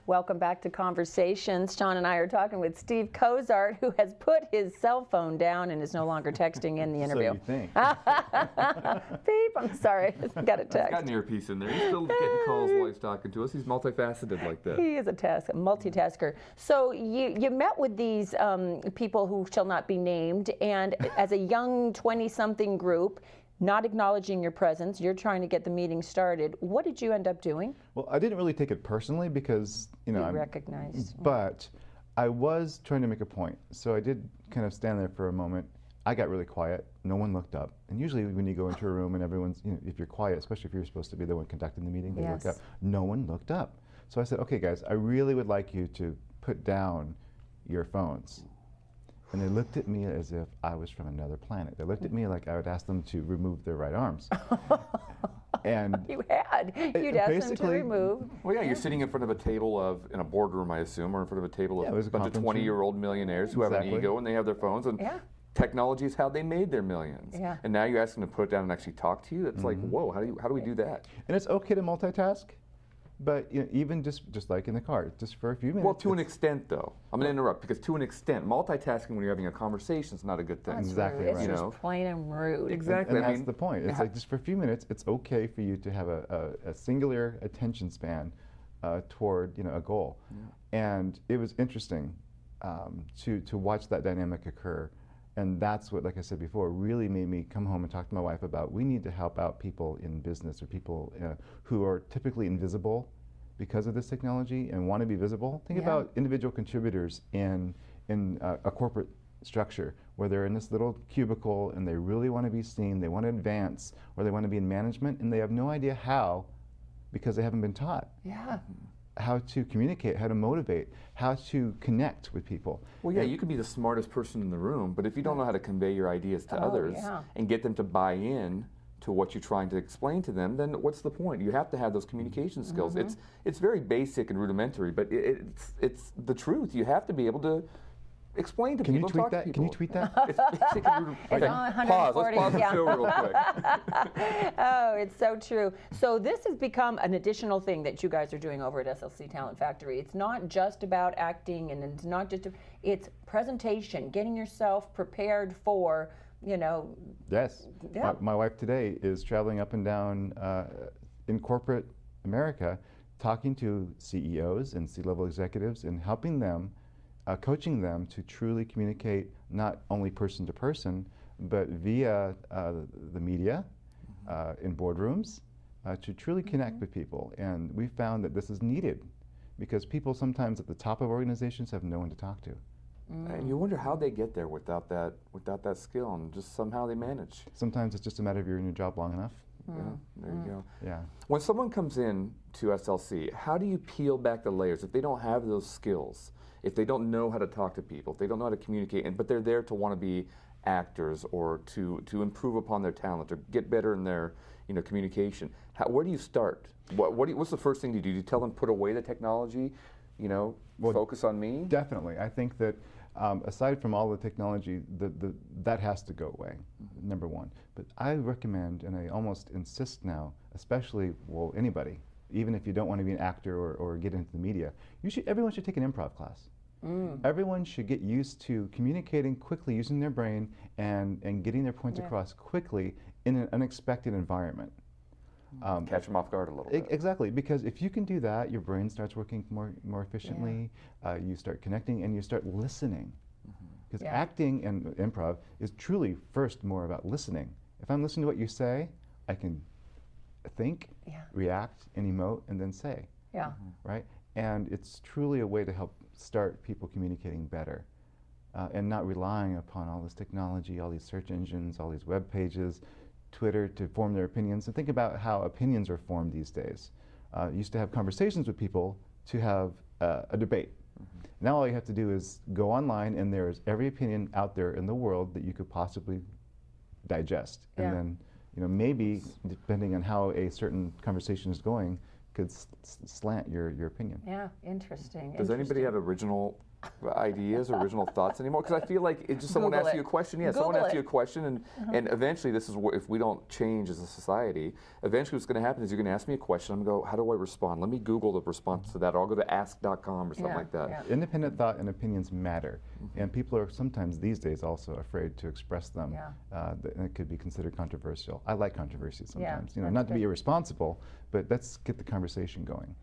Welcome back to Conversations. Sean and I are talking with Steve Cozart, who has put his cell phone down and is no longer texting in the interview. So you think. Beep, I'm sorry. Got a text. He's got an earpiece in there. He's still getting calls while he's talking to us. He's multifaceted like that. He is a multitasker. So you met with these people who shall not be named, and as a young 20-something group, not acknowledging your presence, you're trying to get the meeting started. What did you end up doing? Well, I didn't really take it personally because, You recognized. But I was trying to make a point. So I did kind of stand there for a moment. I got really quiet. No one looked up. And usually when you go into a room and everyone's, if you're quiet, especially if you're supposed to be the one conducting the meeting, they look up. No one looked up. So I said, okay, guys, I really would like you to put down your phones. And they looked at me as if I was from another planet. They looked at me like I would ask them to remove their right arms. And You'd ask them to remove. Well, yeah, you're sitting in front of a table in a boardroom, I assume, or in front of a table of a bunch of 20-year-old millionaires who have an ego and they have their phones. And technology is how they made their millions. Yeah. And now you ask them to put it down and actually talk to you. It's like, whoa, how do we do that? And it's okay to multitask. But even just like in the car, just for a few minutes. Well, to an extent, though. I'm going to interrupt because to an extent, multitasking when you're having a conversation is not a good thing. That's exactly rude. right. It's just plain and rude. Exactly. And that's the point. It's like just for a few minutes, it's okay for you to have a singular attention span toward a goal. Yeah. And it was interesting to watch that dynamic occur. And that's what, like I said before, really made me come home and talk to my wife about we need to help out people in business or people who are typically invisible because of this technology and want to be visible. Think about individual contributors in a corporate structure where they're in this little cubicle and they really want to be seen, they want to advance, or they want to be in management and they have no idea how because they haven't been taught. Yeah. How to communicate, how to motivate, how to connect with people. Well, yeah, you could be the smartest person in the room, but if you don't know how to convey your ideas to others and get them to buy in to what you're trying to explain to them, then what's the point? You have to have those communication skills. It's very basic and rudimentary, but it's the truth. You have to be able to explain to people. Can you tweet that? It's basic and rudimentary. Pause. Let's pause the show real quick. Oh, it's so true. So this has become an additional thing that you guys are doing over at SLC Talent Factory. It's not just about acting, and it's not just it's presentation, getting yourself prepared for. Yes. Yeah. My wife today is traveling up and down in corporate America, talking to CEOs and C-level executives and helping them, coaching them to truly communicate not only person to person, but via the media, in boardrooms, to truly connect with people. And we found that this is needed because people sometimes at the top of organizations have no one to talk to. And you wonder how they get there without that skill, and just somehow they manage. Sometimes it's just a matter of you're in your job long enough. Yeah, there you go. Yeah. When someone comes in to SLC, how do you peel back the layers if they don't have those skills, if they don't know how to talk to people, if they don't know how to communicate, but they're there to want to be actors or to improve upon their talent or get better in their communication? Where do you start? What's the first thing you do? Do you tell them put away the technology? Focus on me? Definitely. I think that aside from all the technology, that has to go away, number one. But I recommend, and I almost insist now, especially, anybody, even if you don't want to be an actor or get into the media, everyone should take an improv class. Everyone should get used to communicating quickly using their brain and getting their points across quickly in an unexpected environment. Catch them off guard a little bit. Exactly, because if you can do that, your brain starts working more efficiently, you start connecting, and you start listening. Because acting and improv is truly first more about listening. If I'm listening to what you say, I can think, react, and emote, and then say. Yeah. Right? And it's truly a way to help start people communicating better and not relying upon all this technology, all these search engines, all these web pages, Twitter to form their opinions. And think about how opinions are formed these days. Used to have conversations with people to have a debate. Now all you have to do is go online and there's every opinion out there in the world that you could possibly digest. And then, maybe, depending on how a certain conversation is going, could slant your opinion. Yeah, interesting. Does anybody have original ideas or original thoughts anymore, because I feel like it's just someone Google asks it. you a question. Yeah, Google someone asks it. you a question, and eventually this is what, if we don't change as a society, eventually what's going to happen is you're going to ask me a question. I'm going to go, how do I respond? Let me Google the response to that, or I'll go to ask.com or something like that. Yeah. Independent thought and opinions matter, and people are sometimes these days also afraid to express them. And it could be considered controversial. I like controversy sometimes, you know, not to be irresponsible, but let's get the conversation going.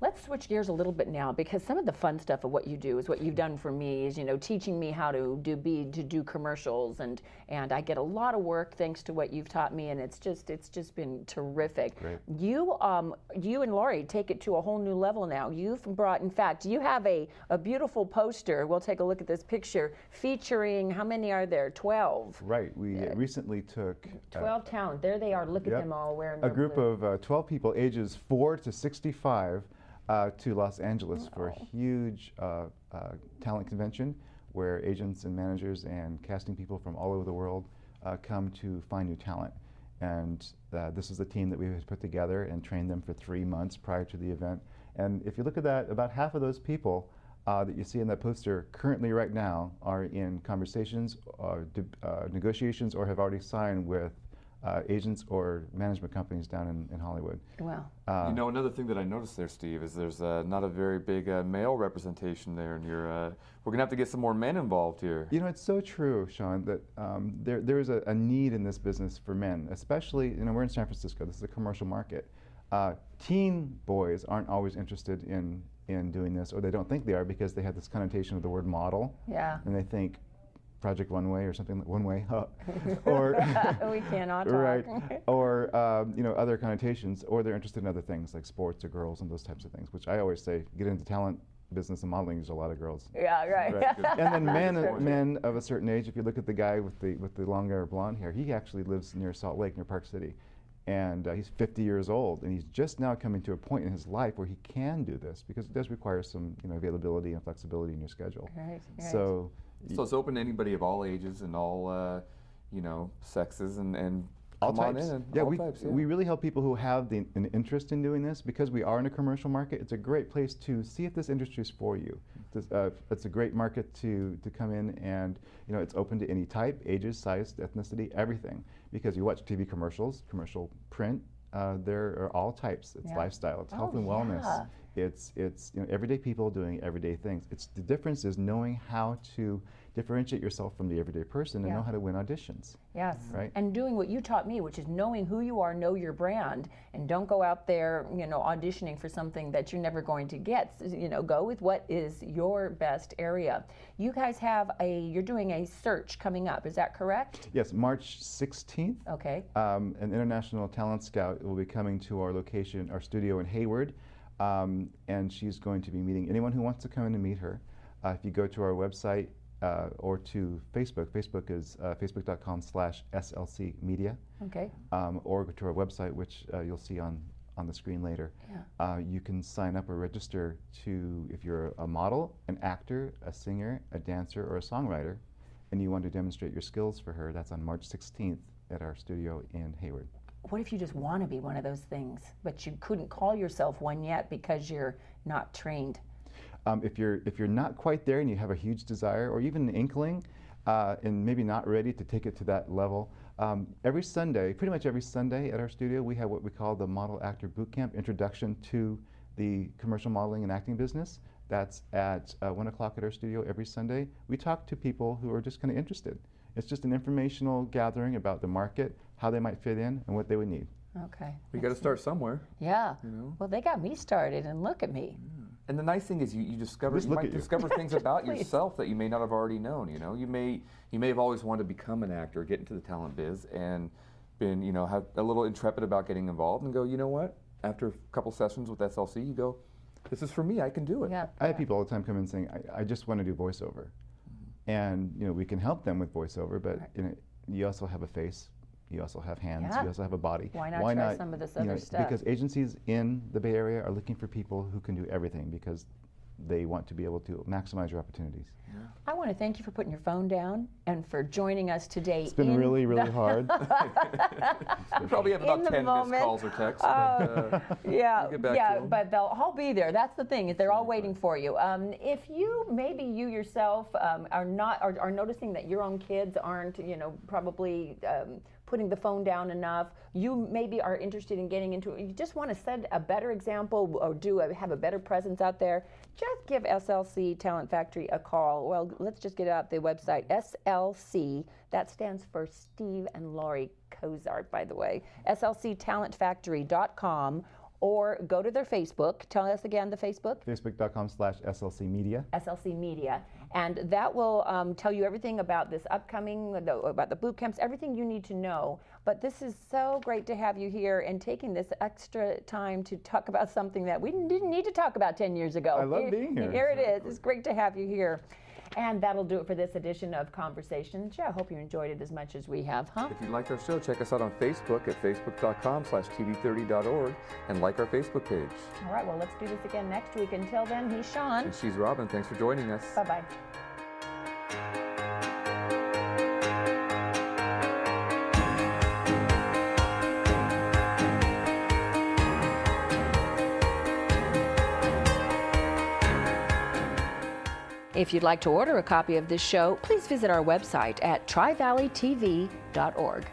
Let's switch gears a little bit now, because some of the fun stuff of what you do is what you've done for me is, you know, teaching me how to do commercials, and I get a lot of work thanks to what you've taught me, and it's just been terrific. Great. You and Lori take it to a whole new level now. You've brought, in fact, you have a beautiful poster. We'll take a look at this picture featuring, how many are there? 12. Right. We recently took 12 talent. There they are. Look at them all wearing a group blue. of 12 people ages 4 to 65 to Los Angeles for a huge talent convention where agents and managers and casting people from all over the world come to find new talent. And this is the team that we put together and trained them for 3 months prior to the event. And if you look at that, about half of those people that you see in that poster currently right now are in conversations, negotiations, or have already signed with agents or management companies down in Hollywood. Wow. You know, another thing that I noticed there, Steve, is there's not a very big male representation there, and we're going to have to get some more men involved here. You know, it's so true, Sean, that there is a need in this business for men, especially, you know, we're in San Francisco, this is a commercial market. Teen boys aren't always interested in doing this, or they don't think they are, because they have this connotation of the word model. Yeah. And they think Project One Way or something, One Way, or we cannot talk. right, or you know, other connotations, or they're interested in other things like sports or girls and those types of things. Which I always say, get into talent business and modeling. There's a lot of girls. Yeah, right. And then men of a certain age. If you look at the guy with the long hair, blonde hair, he actually lives near Salt Lake, near Park City, and he's 50 years old, and he's just now coming to a point in his life where he can do this, because it does require some, you know, availability and flexibility in your schedule. Right. So it's open to anybody of all ages and all, you know, sexes and all come types. on in. And Yeah, all we, types, we really help people who have an interest in doing this, because we are in a commercial market. It's a great place to see if this industry is for you. It's a great market to come in, and you know, it's open to any type, ages, size, ethnicity, everything. Because you watch TV commercials, commercial print, there are all types. It's lifestyle, it's health and wellness. It's you know, everyday people doing everyday things. The difference is knowing how to differentiate yourself from the everyday person and know how to win auditions. Yes. Right? And doing what you taught me, which is knowing who you are, know your brand, and don't go out there, you know, auditioning for something that you're never going to get. You know, go with what is your best area. You guys have you're doing a search coming up, is that correct? Yes, March 16th. Okay. An international talent scout will be coming to our location, our studio in Hayward, and she's going to be meeting anyone who wants to come in and meet her. If you go to our website or to Facebook, Facebook is facebook.com/SLC Media. Okay. Or go to our website, which you'll see on the screen later. Yeah. You can sign up or register if you're a model, an actor, a singer, a dancer, or a songwriter, and you want to demonstrate your skills for her. That's on March 16th at our studio in Hayward. What if you just want to be one of those things, but you couldn't call yourself one yet because you're not trained? If you're not quite there and you have a huge desire or even an inkling, and maybe not ready to take it to that level, every Sunday, pretty much every Sunday at our studio, we have what we call the Model Actor Boot Camp, Introduction to the Commercial Modeling and Acting Business. That's at 1 o'clock at our studio every Sunday. We talk to people who are just kind of interested. It's just an informational gathering about the market, how they might fit in, and what they would need. Okay. We got to start somewhere. Yeah. You know? Well, they got me started, and look at me. And the nice thing is you might discover things about yourself that you may not have already known. You know, you may have always wanted to become an actor, get into the talent biz, and been, you know, have a little intrepid about getting involved, and go, you know what? After a couple sessions with SLC, you go, this is for me. I can do it. Yeah. I have people all the time come in saying, I just want to do voiceover, and you know, we can help them with voiceover, but you know, you also have a face. You also have hands. You also have a body. Why not try some of this other stuff? Because agencies in the Bay Area are looking for people who can do everything, because they want to be able to maximize your opportunities. I want to thank you for putting your phone down and for joining us today. It's been really, really hard. We probably have about 10 missed calls or texts. Yeah, get back to 'em. but they'll all be there. That's the thing, is they're all waiting for you. If maybe you yourself are noticing that your own kids aren't, probably putting the phone down enough, you maybe are interested in getting into it, you just want to set a better example or have a better presence out there, just give SLC Talent Factory a call. Well, let's just get out the website, SLC, that stands for Steve and Lori Cozart, by the way, slctalentfactory.com, or go to their Facebook. Tell us again the Facebook. Facebook.com/SLC Media. SLC Media. And that will tell you everything about this upcoming, about the boot camps, everything you need to know. But this is so great to have you here and taking this extra time to talk about something that we didn't need to talk about 10 years ago. I love being here. Here it is. It's great to have you here. And that'll do it for this edition of Conversations. Yeah, I hope you enjoyed it as much as we have, huh? If you liked our show, check us out on Facebook at facebook.com/tv30.org and like our Facebook page. All right, well, let's do this again next week. Until then, he's Sean. And she's Robin. Thanks for joining us. Bye-bye. If you'd like to order a copy of this show, please visit our website at trivalleytv.org.